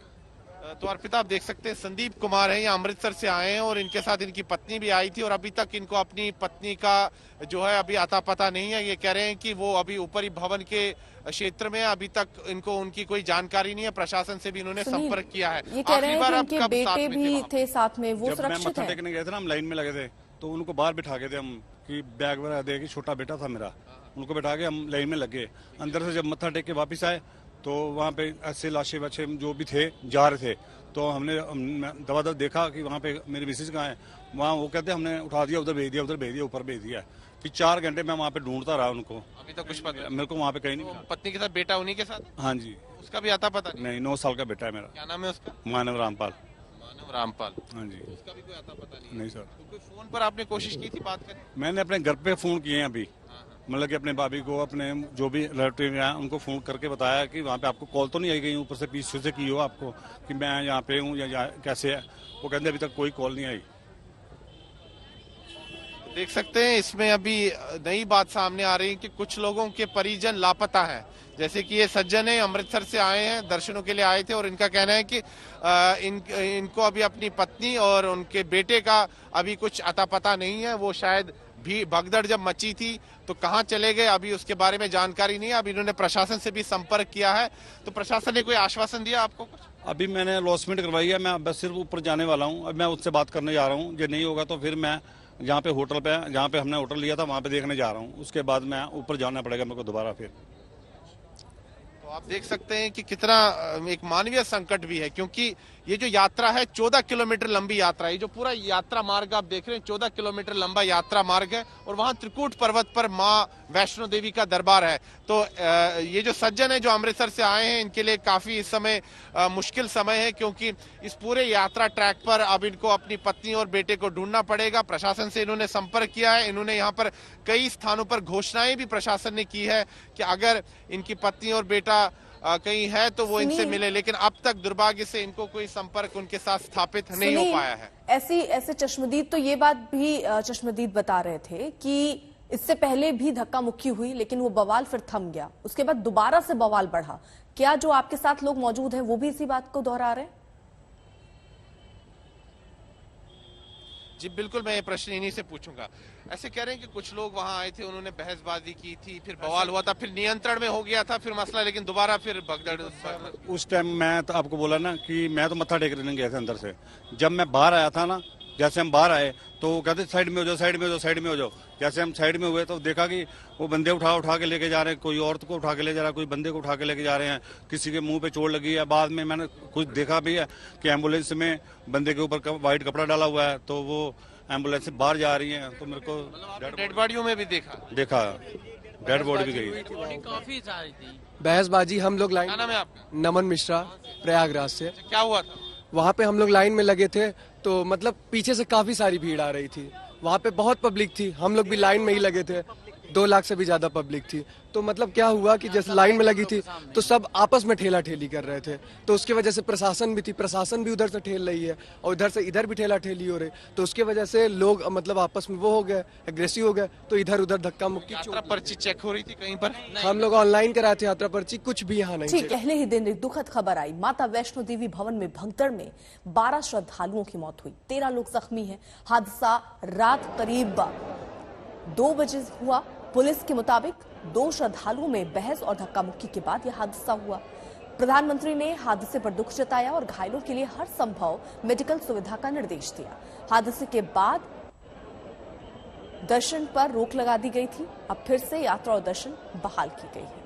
तो अर्पिता आप देख सकते हैं संदीप कुमार है, ये अमृतसर से आए हैं और इनके साथ इनकी पत्नी भी आई थी और अभी तक इनको अपनी पत्नी का जो है अभी अता पता नहीं है। ये कह रहे हैं कि वो अभी ऊपरी भवन के क्षेत्र में, अभी तक इनको उनकी कोई जानकारी नहीं है। प्रशासन से भी इन्होंने संपर्क किया है। ये कह रहे हैं कि उनके बेटे भी थे साथ में, वो सुरक्षित है? मत्था टेकने गए थे ना, हम लाइन में लगे थे, तो उनको बाहर बिठा के थे हम कि बैग वगैरह दे के, छोटा बेटा था मेरा, उनको बिठा के हम लाइन में लगे। अंदर से जब मत्था टेक के वापिस आए तो वहाँ पे ऐसे लाशें वाशे जो भी थे जा रहे थे, तो हमने दवा देखा कि वहाँ पे मेरी मिसेज कहाँ है, वहाँ वो कहते हमने उठा दिया, उधर भेज दिया, उधर भेज दिया, ऊपर भेज दिया। फिर 4 घंटे मैं वहाँ पे ढूंढता रहा उनको, अभी तक कुछ पता मेरे को वहाँ पे कहीं नहीं मिला। पत्नी के साथ बेटा उन्हीं के साथ? हाँ जी। उसका भी आता पता नहीं, 9 साल का बेटा है मेरा। क्या नाम है उसका? मानव रामपाल। मानव रामपाल। हाँ जी। उसका भी कोई आता पता नहीं? नहीं सर। तो कोई फोन पर आपने कोशिश की थी बात करने? मैंने अपने घर पे फोन किए हैं अभी, मतलब कि अपने भाभी को, अपने जो भी रिलेटिव हैं उनको फोन करके बताया कि वहाँ पे आपको कॉल तो नहीं आई गई ऊपर से पीछे से की हो आपको कि मैं यहाँ पे हूँ या कैसे है? वो कहते अभी तक कोई कॉल नहीं आई। देख सकते हैं इसमें अभी नई बात सामने आ रही है कि कुछ लोगों के परिजन लापता है। जैसे कि ये सज्जन है, अमृतसर से आए हैं, दर्शनों के लिए आए थे और इनका कहना है कि इनको अभी अपनी पत्नी और उनके बेटे का अभी कुछ अता पता नहीं है। वो शायद भी भगदड़ जब मची थी तो कहाँ चले गए अभी उसके बारे में जानकारी नहीं है। अब इन्होंने प्रशासन से भी संपर्क किया है, तो प्रशासन ने कोई आश्वासन दिया आपको कुछ? अभी मैंने अलॉटमेंट करवाई है, मैं बस सिर्फ ऊपर जाने वाला हूँ। अब मैं उससे बात करने जा रहा हूँ, जो नहीं होगा तो फिर मैं जहाँ पे होटल पे, जहाँ पे हमने होटल लिया था वहाँ पे देखने जा रहा हूँ। उसके बाद मैं ऊपर जाना पड़ेगा मेरे को दोबारा फिर। तो आप देख सकते हैं कि कितना एक मानवीय संकट भी है, क्योंकि ये जो यात्रा है 14 किलोमीटर लंबी यात्रा है। ये जो पूरा यात्रा मार्ग आप देख रहे हैं 14 किलोमीटर लंबा यात्रा मार्ग है और वहां त्रिकूट पर्वत पर माँ वैष्णो देवी का दरबार है। तो ये जो सज्जन है जो अमृतसर से आए हैं, इनके लिए काफी इस समय मुश्किल समय है, क्योंकि इस पूरे यात्रा ट्रैक पर अब इनको अपनी पत्नी और बेटे को ढूंढना पड़ेगा। प्रशासन से इन्होंने संपर्क किया है। इन्होंने यहाँ पर कई स्थानों पर घोषणाएं भी प्रशासन ने की है कि अगर इनकी पत्नी और बेटा कहीं है तो वो इनसे मिले, लेकिन अब तक दुर्भाग्य से इनको कोई संपर्क उनके साथ स्थापित नहीं हो पाया है। ऐसे चश्मदीद तो ये बात भी चश्मदीद बता रहे थे कि इससे पहले भी धक्का मुक्की हुई, लेकिन वो बवाल फिर थम गया, उसके बाद दोबारा से बवाल बढ़ा। क्या जो आपके साथ लोग मौजूद हैं वो भी इसी बात को दोहरा रहे हैं? जी बिल्कुल, मैं ये प्रश्न इन्हीं से पूछूंगा। ऐसे कह रहे हैं कि कुछ लोग वहां आए थे, उन्होंने बहसबाजी की थी, फिर बवाल हुआ था, फिर नियंत्रण में हो गया था फिर मसला, लेकिन दोबारा फिर भगदड़। उस टाइम मैं तो आपको बोला ना कि मैं तो मत्था टेकने गया था अंदर से। जब मैं बाहर आया था ना, जैसे हम बाहर आए तो कहते साइड में हो जाओ, साइड में हो जाओ, साइड में हो जाओ। जैसे हम साइड में हुए तो देखा कि वो बंदे उठा के लेके जा रहे हैं, कोई औरत को उठा के ले जा रहा है, कोई बंदे को उठा के लेके जा रहे हैं, किसी के मुंह पे चोट लगी है। बाद में मैंने कुछ देखा भी है कि एम्बुलेंस में बंदे के ऊपर व्हाइट कपड़ा डाला हुआ है, तो वो एम्बुलेंस से बाहर जा रही है। तो मेरे को डेड बॉडियों में भी देखा डेड बॉडी भी गई। काफी सारी थी बहसबाजी। हम लोग लाइन, क्या नाम है आपका? नमन मिश्रा, प्रयागराज से। क्या हुआ था वहाँ पे हम लोग लाइन में लगे थे, तो मतलब पीछे से काफी सारी भीड़ आ रही थी। वहाँ पे बहुत पब्लिक थी, हम लोग भी लाइन में ही लगे थे। 2 लाख से भी ज्यादा पब्लिक थी। तो मतलब क्या हुआ कि जैसे लाइन में लगी थी तो सब आपस में ठेला ठेली कर रहे थे, तो उसकी वजह से प्रशासन भी थी, प्रशासन भी उधर से ठेल रही है और उधर से इधर भी ठेला ठेली हो रही, तो उसकी वजह से लोग मतलब आपस में वो हो गए, एग्रेसिव हो गए, तो इधर उधर धक्का मुक्की। यात्रा पर्ची चेक हो रही थी कहीं पर? हम लोग ऑनलाइन कराए थे यात्रा पर्ची, कुछ भी यहाँ नहीं। ठीक, पहले ही दिन एक दुखद खबर आई। माता वैष्णो देवी भवन में भगदड़ में 12 श्रद्धालुओं की मौत हुई, 13 लोग जख्मी हैं। हादसा रात करीब 2 बजे हुआ। पुलिस के मुताबिक 2 श्रद्धालुओं में बहस और धक्का मुक्की के बाद यह हादसा हुआ। प्रधानमंत्री ने हादसे पर दुख जताया और घायलों के लिए हर संभव मेडिकल सुविधा का निर्देश दिया। हादसे के बाद दर्शन पर रोक लगा दी गई थी, अब फिर से यात्रा और दर्शन बहाल की गई है।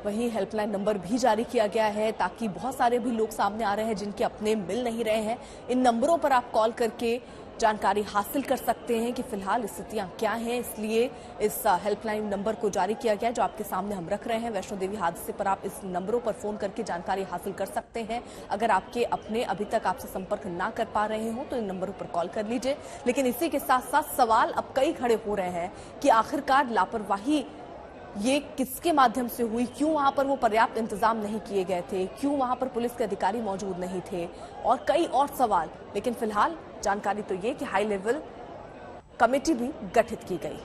वहीं हेल्पलाइन नंबर भी जारी किया गया है, ताकि बहुत सारे भी लोग सामने आ रहे हैं जिनके अपने मिल नहीं रहे हैं। इन नंबरों पर आप कॉल करके जानकारी हासिल कर सकते हैं कि फिलहाल स्थितियां क्या हैं, इसलिए इस हेल्पलाइन नंबर को जारी किया गया जो आपके सामने हम रख रहे हैं। वैष्णो देवी हादसे पर आप इस नंबरों पर फोन करके जानकारी हासिल कर सकते हैं। अगर आपके अपने अभी तक आपसे संपर्क ना कर पा रहे हो तो इन नंबरों पर कॉल कर लीजिए। लेकिन इसी के साथ साथ सवाल अब कई खड़े हो रहे हैं कि आखिरकार लापरवाही ये किसके माध्यम से हुई, क्यों वहां पर वो पर्याप्त इंतजाम नहीं किए गए थे, क्यों वहां पर पुलिस के अधिकारी मौजूद नहीं थे, और कई और सवाल। लेकिन फिलहाल जानकारी तो ये कि हाई लेवल कमेटी भी गठित की गई।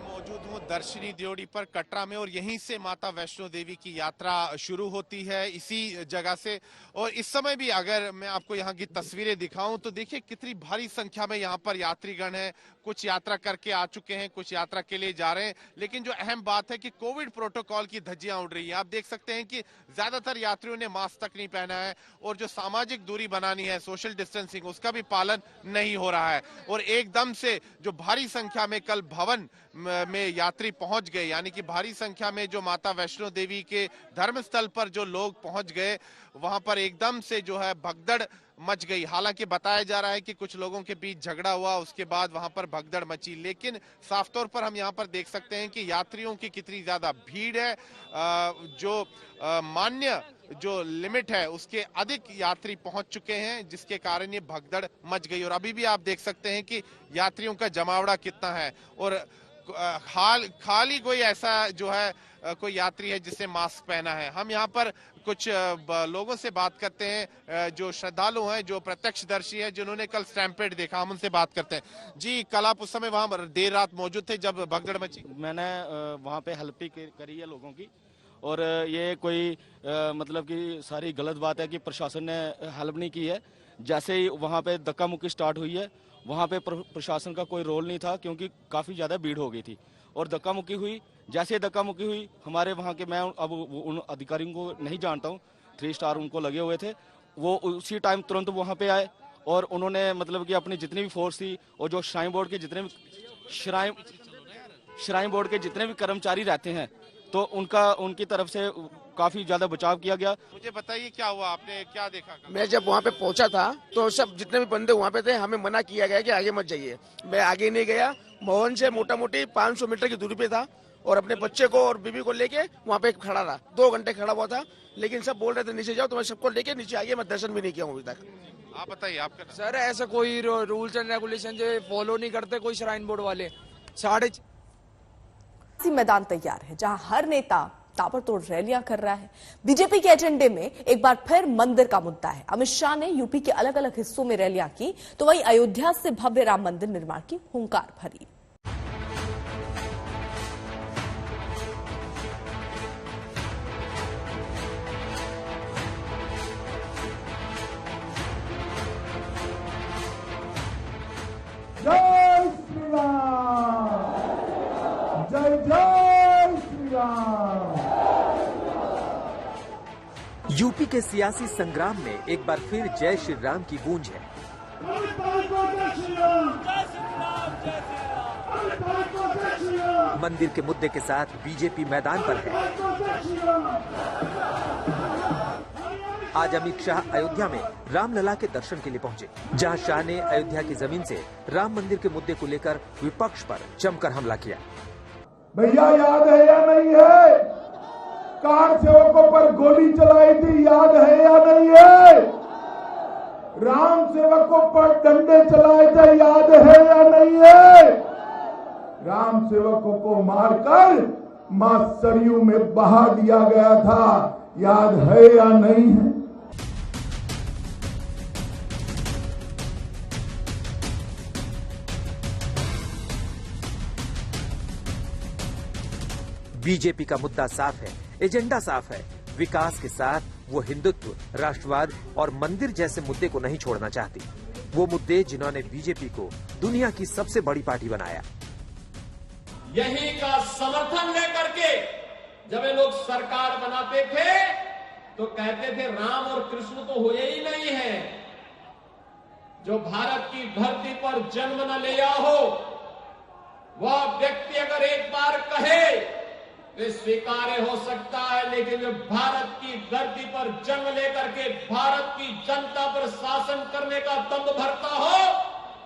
मौजूद हूं दर्शनी ड्योढ़ी पर कटरा में, और यहीं से माता वैष्णो देवी की यात्रा शुरू होती है, इसी जगह से। और इस समय भी अगर मैं आपको यहाँ की तस्वीरें दिखाऊं तो देखिए कितनी भारी संख्या में यहाँ पर यात्रीगण है। कुछ यात्रा करके आ चुके हैं, कुछ यात्रा के लिए जा रहे हैं। लेकिन जो अहम बात है कि कोविड प्रोटोकॉल की धज्जियां उड़ रही हैं। आप देख सकते हैं कि ज्यादातर यात्रियों ने मास्क तक नहीं पहना है और जो सामाजिक दूरी बनानी है, सोशल डिस्टेंसिंग, उसका भी पालन नहीं हो रहा है। और एकदम से जो भारी संख्या में कल भवन में यात्री पहुंच गए, यानी कि भारी संख्या में जो माता वैष्णो देवी के धर्मस्थल पर जो लोग पहुंच गए, वहां पर एकदम से जो है भगदड़ मच गई। हालांकि बताया जा रहा है कि कुछ लोगों के बीच झगड़ा हुआ, उसके बाद वहां पर भगदड़ मची। लेकिन साफ तौर पर हम यहां पर देख सकते हैं कि यात्रियों की कितनी ज्यादा भीड़ है। जो मान्य जो लिमिट है उसके अधिक यात्री पहुंच चुके हैं, जिसके कारण ये भगदड़ मच गई। और अभी भी आप देख सकते हैं कि यात्रियों का जमावड़ा कितना है और खाली कोई ऐसा जो है कोई यात्री है जिसने मास्क पहना है। हम यहाँ पर कुछ लोगों से बात करते हैं जो श्रद्धालु हैं, जो प्रत्यक्षदर्शी हैं, जिन्होंने कल स्टैम्पेड देखा। हम उनसे बात करते हैं। जी, कल आप उस समय वहाँ देर रात मौजूद थे जब भगदड़ मची? मैंने वहाँ पे हेल्प ही करी है लोगों की, और ये कोई मतलब कि सारी गलत बात है कि प्रशासन ने हेल्प नहीं की है। जैसे ही वहाँ पे धक्का मुक्की स्टार्ट हुई है, वहाँ पे प्रशासन का कोई रोल नहीं था, क्योंकि काफ़ी ज़्यादा भीड़ हो गई थी और धक्का मुक्की हुई। जैसे धक्का मुक्की हुई, हमारे वहाँ के, मैं अब उन अधिकारियों को नहीं जानता हूँ, 3 स्टार उनको लगे हुए थे, वो उसी टाइम तुरंत वहाँ पे आए और उन्होंने मतलब कि अपनी जितनी भी फोर्स थी और जो श्राइन बोर्ड के जितने भी कर्मचारी रहते हैं, तो उनकी तरफ से काफी ज्यादा बचाव किया गया। मुझे बताइए क्या हुआ, आपने क्या देखा? मैं जब वहाँ पे पहुंचा था तो सब जितने भी बंदे वहाँ पे थे, हमें मना किया गया कि आगे मत जाइए। मैं आगे नहीं गया। भवन से मोटा मोटी 500 मीटर की दूरी पे था और अपने बच्चे को और बीबी को लेके वहाँ पे खड़ा रहा। 2 घंटे खड़ा हुआ था, लेकिन सब बोल रहे थे नीचे जाओ, तो मैं सबको लेके नीचे आ गया। मैं दर्शन भी नहीं किया हूँ अभी तक। आप बताइए आपका? सर, ऐसा कोई रूल्स एंड रेगुलेशन जो फॉलो नहीं करते कोई श्राइन बोर्ड वाले। मैदान तैयार है जहां हर नेता ताबड़तोड़ रैलियां कर रहा है। बीजेपी के एजेंडे में एक बार फिर मंदिर का मुद्दा है। अमित शाह ने यूपी के अलग अलग हिस्सों में रैलियां की, तो वहीं अयोध्या से भव्य राम मंदिर निर्माण की हुंकार भरी। जय श्री राम, जय जय श्री राम। यूपी के सियासी संग्राम में एक बार फिर जय श्री राम की गूंज है। मंदिर के मुद्दे के साथ बीजेपी मैदान पर है। आज अमित शाह अयोध्या में रामलला के दर्शन के लिए पहुंचे, जहां शाह ने अयोध्या की जमीन से राम मंदिर के मुद्दे को लेकर विपक्ष पर जमकर हमला किया। भैया याद है या नहीं है? कार सेवकों पर गोली चलाई थी, याद है या नहीं है? राम सेवकों पर डंडे चलाए थे, याद है या नहीं है? राम सेवकों को मारकर मां सरयू में बहा दिया गया था, याद है या नहीं है? बीजेपी का मुद्दा साफ है, एजेंडा साफ है। विकास के साथ वो हिंदुत्व, राष्ट्रवाद और मंदिर जैसे मुद्दे को नहीं छोड़ना चाहती। वो मुद्दे जिन्होंने बीजेपी को दुनिया की सबसे बड़ी पार्टी बनाया। यही का समर्थन लेकर के जब ये लोग सरकार बनाते थे तो कहते थे राम और कृष्ण तो हुए ही नहीं है। जो भारत की धरती पर जन्म न लिया हो, वह व्यक्ति अगर एक बार कहे तो स्वीकार्य हो सकता है, लेकिन जो भारत की धरती पर जन्म लेकर के भारत की जनता पर शासन करने का दम भरता हो,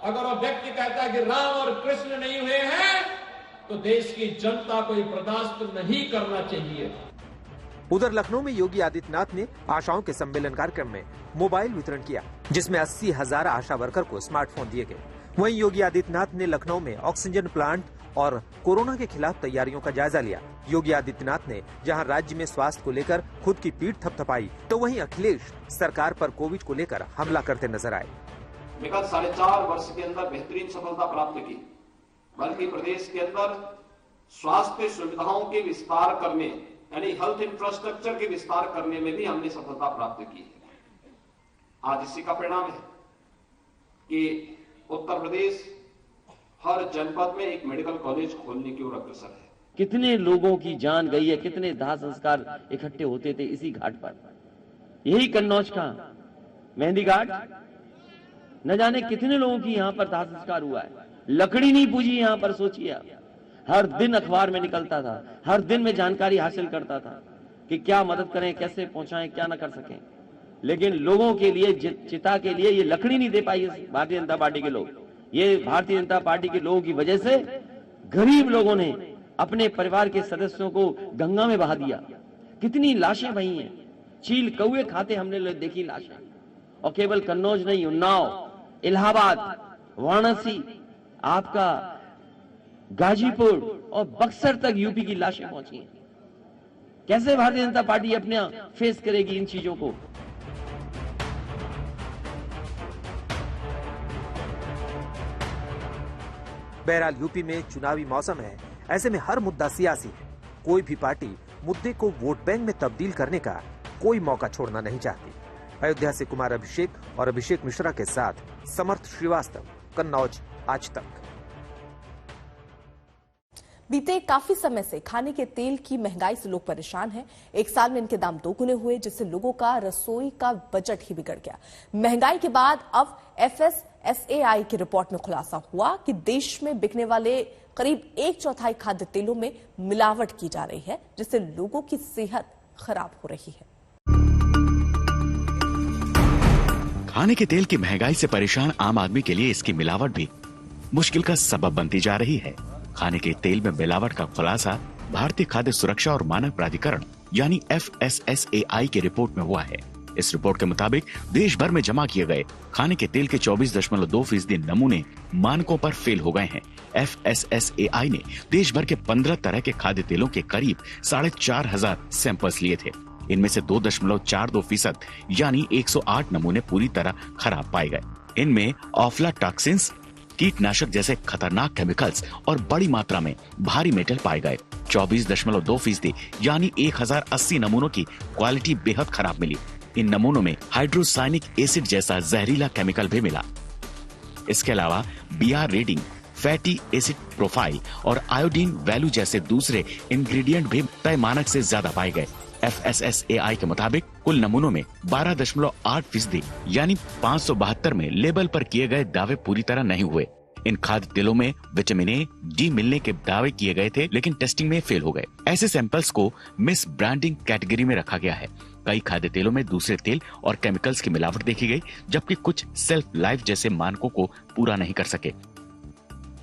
अगर वह व्यक्ति कहता है कि राम और कृष्ण नहीं हुए हैं, तो देश की जनता को बर्दाश्त नहीं करना चाहिए। उधर लखनऊ में योगी आदित्यनाथ ने आशाओं के सम्मेलन कार्यक्रम में मोबाइल वितरण किया, जिसमें 80,000 आशा वर्कर को स्मार्टफोन दिए गए। वहीं योगी आदित्यनाथ ने लखनऊ में ऑक्सीजन प्लांट और कोरोना के खिलाफ तैयारियों का जायजा लिया। योगी आदित्यनाथ ने जहां राज्य में स्वास्थ्य को लेकर खुद की पीठ थपथपाई, तो वहीं अखिलेश सरकार पर कोविड को लेकर हमला करते नजर आए। विगत 4.5 वर्ष के अंदर बेहतरीन सफलता प्राप्त की, बल्कि प्रदेश के अंदर स्वास्थ्य सुविधाओं के विस्तार करने, यानी हेल्थ इंफ्रास्ट्रक्चर के विस्तार करने में भी हमने सफलता प्राप्त की है। आज इसी का परिणाम है कि उत्तर प्रदेश हर जनपद में एक मेडिकल कॉलेज खोलने की ओर अग्रसर है। कितने लोगों की जान गई है, कितने दाह संस्कार इकट्ठे होते थे इसी घाट पर। यही कन्नौज का मेहंदी घाट, न जाने कितने लोगों की यहाँ पर दाह संस्कार हुआ है। लकड़ी नहीं पूजी यहाँ पर, सोचिए आप। हर दिन अखबार में निकलता था, हर दिन में जानकारी हासिल करता था कि क्या मदद करें, कैसे पहुंचाएं, क्या ना कर सकें। लेकिन लोगों के लिए, चिता के लिए ये लकड़ी नहीं दे पाई भारतीय जनता पार्टी के लोग। ये भारतीय जनता पार्टी के लोगों की वजह से गरीब लोगों ने अपने परिवार के सदस्यों को गंगा में बहा दिया। कितनी लाशें बही हैं, चील कौए खाते हमने देखी लाशें। और केवल कन्नौज नहीं, उन्नाव, इलाहाबाद, वाराणसी, आपका गाजीपुर और बक्सर तक यूपी की लाशें पहुंची हैं। कैसे भारतीय जनता पार्टी अपने फेस करेगी इन चीजों को? बहरहाल यूपी में चुनावी मौसम है, ऐसे में हर मुद्दा सियासी है। कोई भी पार्टी मुद्दे को वोट बैंक में तब्दील करने का कोई मौका छोड़ना नहीं चाहती। अयोध्या से कुमार अभिषेक और अभिषेक मिश्रा के साथ समर्थ श्रीवास्तव, कन्नौज आज तक। बीते काफी समय से खाने के तेल की महंगाई से लोग परेशान हैं। एक साल में इनके दाम दोगुने हुए, जिससे लोगों का रसोई का बजट ही बिगड़ गया। महंगाई के बाद अब FSSAI की रिपोर्ट में खुलासा हुआ कि देश में बिकने वाले करीब 1/4 खाद्य तेलों में मिलावट की जा रही है, जिससे लोगों की सेहत खराब हो रही है। खाने के तेल की महंगाई से परेशान आम आदमी के लिए इसकी मिलावट भी मुश्किल का सबब बनती जा रही है। खाने के तेल में मिलावट का खुलासा भारतीय खाद्य सुरक्षा और मानक प्राधिकरण यानी FSSAI की रिपोर्ट में हुआ है। इस रिपोर्ट के मुताबिक देश भर में जमा किए गए खाने के तेल के 24.2% नमूने मानकों पर फेल हो गए हैं। FSSAI ने देश भर के 15 तरह के खाद्य तेलों के करीब 4,500 सैंपल्स लिए थे। इनमें से 2.42% यानी 108 नमूने पूरी तरह खराब पाए गए। इनमें ऑफ्लाटॉक्सिन्स, कीटनाशक जैसे खतरनाक केमिकल्स और बड़ी मात्रा में भारी मेटल पाए गए। 24.2% यानी 1080 नमूनों की क्वालिटी बेहद खराब मिली। इन नमूनों में हाइड्रोसाइनिक एसिड जैसा जहरीला केमिकल भी मिला। इसके अलावा BR rating, fatty acid profile और आयोडीन वैल्यू जैसे दूसरे इंग्रेडिएंट भी तय मानक से ज्यादा पाए गए। FSSAI के मुताबिक कुल नमूनों में 12.8% यानी 572 में लेबल पर किए गए दावे पूरी तरह नहीं हुए। इन खाद्य तेलों में विटामिन A, D मिलने के दावे किए गए थे, लेकिन टेस्टिंग में फेल हो गए। ऐसे सैंपल्स को मिस ब्रांडिंग कैटेगरी में रखा गया है। कई खाद्य तेलों में दूसरे तेल और केमिकल्स की मिलावट देखी गई, जबकि कुछ सेल्फ लाइफ जैसे मानकों को पूरा नहीं कर सके।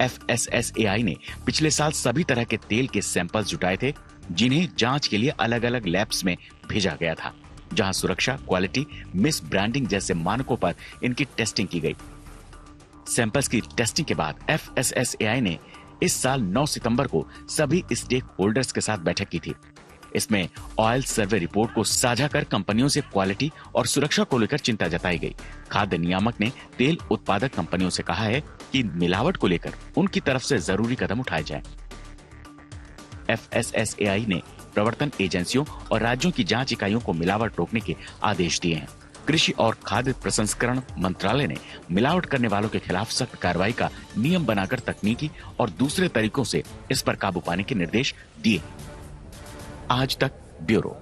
FSSAI ने पिछले साल सभी तरह के तेल के सैंपल्स जुटाए थे, जिन्हें जांच के लिए अलग अलग लैब्स में भेजा गया था, जहां सुरक्षा, क्वालिटी, मिस ब्रांडिंग जैसे मानकों पर इनकी टेस्टिंग की गई। सैंपल्स की टेस्टिंग के बाद FSSAI ने इस साल 9 सितंबर को सभी स्टेक होल्डर्स के साथ बैठक की थी। इसमें ऑयल सर्वे रिपोर्ट को साझा कर कंपनियों से क्वालिटी और सुरक्षा को लेकर चिंता जताई गई। खाद्य नियामक ने तेल उत्पादक कंपनियों से कहा है कि मिलावट को लेकर उनकी तरफ से जरूरी कदम उठाए जाएं। FSSAI ने प्रवर्तन एजेंसियों और राज्यों की जांच इकाइयों को मिलावट रोकने के आदेश दिए हैं। कृषि और खाद्य प्रसंस्करण मंत्रालय ने मिलावट करने वालों के खिलाफ सख्त कार्रवाई का नियम बनाकर तकनीकी और दूसरे तरीकों से इस पर काबू पाने के निर्देश दिए। आज तक ब्यूरो।